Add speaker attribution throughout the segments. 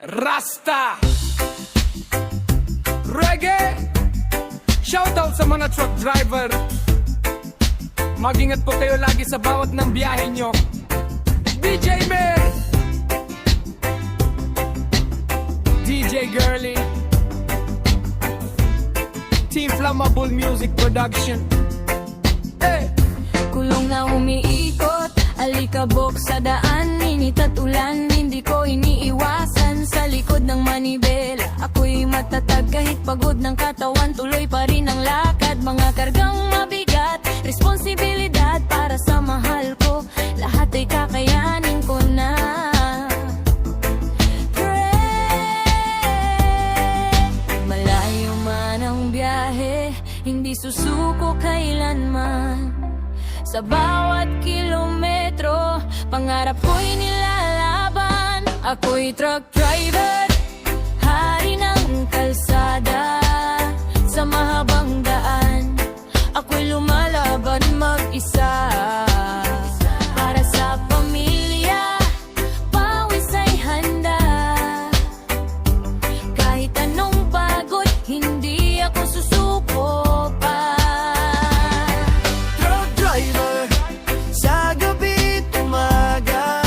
Speaker 1: Rasta Reggae. Shoutout sa mga truck driver. Mag-ingat po kayo lagi sa bawat ng biyahe nyo. DJ Mer, DJ Girly, Team Flammable Music Production. Hey!
Speaker 2: Kulong na umiikot, alikabok sa daan, init at ulan, hindi ko iniiwasan. Sa likod ng manibela, ako'y matatag kahit pagod ng katawan, tuloy pa rin ang lakad. Mga kargang mabigat, responsibilidad para sa mahal ko, lahat ay kakayanin ko na. Malayo man ang biyahe, hindi susuko kailanman. Sa bawat kilometro, pangarap ko'y nilalaban. Ako'y truck driver, hari ng kalsada. Sa mahabang daan, ako'y lumalaban mag-isa. Para sa pamilya, pawis ay handa. Kahit anong pagod, hindi ako susuko pa.
Speaker 3: Sa gabi't umaga,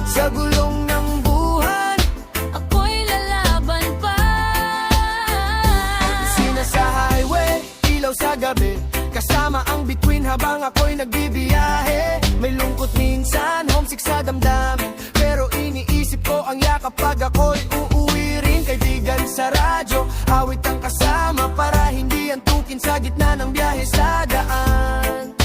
Speaker 3: sa gulong ng buhay,
Speaker 2: ako'y lalaban pa.
Speaker 3: sina sa highway, ilaw sa gabi, kasama ang bituin habang ako'y nagbibiyahe. May lungkot minsan, homesick sa damdamin, pero iniisip ko ang yakap pag ako'y uuwi rin. Kaibigan sa radyo, awit ang kasama para hindi antukin sa gitna ng biyahe sa daan.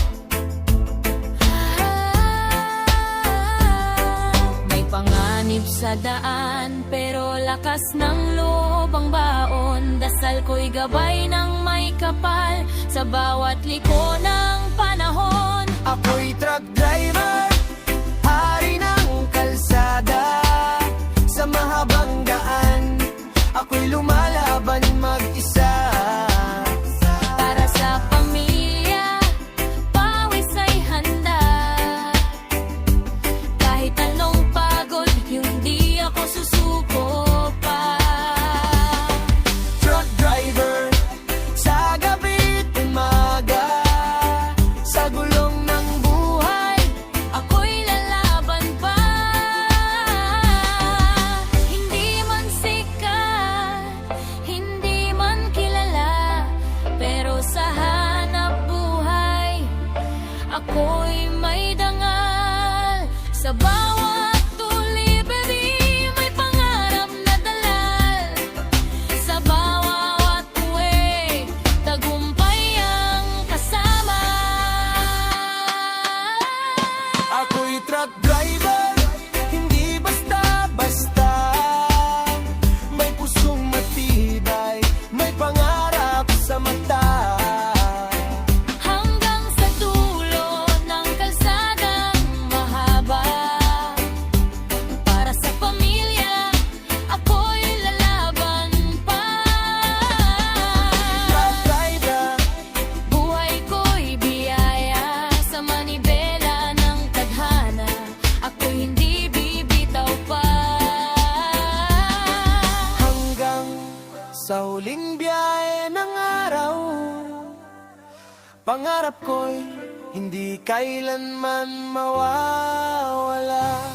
Speaker 2: Panganib sa daan, pero lakas ng loob ang baon. Dasal ko'y gabay ng may kapal sa bawat liko ng panahon.
Speaker 3: Ako'y truck driver, hari ng kalsada. Sa mahabang daan, ako'y lumalaban mag-isa.
Speaker 2: Para sa pamilya, pawis ay handa. Kahit anong pagod, hindi ako susuko pa.
Speaker 3: Truck driver, sa gabi't umaga, sa gulong ng buhay,
Speaker 2: ako'y lalaban pa. Hindi man sikat, hindi man kilala, pero sa hanap buhay, ako'y may dangal. Sa bawat tuliberi, may pangarap na dalal. Sa bawat uwi, tagumpay ang kasama.
Speaker 3: ako'y truck driver, hindi basta-basta. May pusong matibay, may pangarap sa mata.
Speaker 2: Hanggang sa dulo ng kalsadang mahaba. Para sa pamilya, ako'y lalaban pa.
Speaker 3: Truck driver,
Speaker 2: Buhay ko'y biyaya sa manibela ng tadhana. Ako'y hindi bibitaw pa.
Speaker 3: hanggang sa huling biyahe ng araw, pangarap ko'y hindi kailanman mawawala.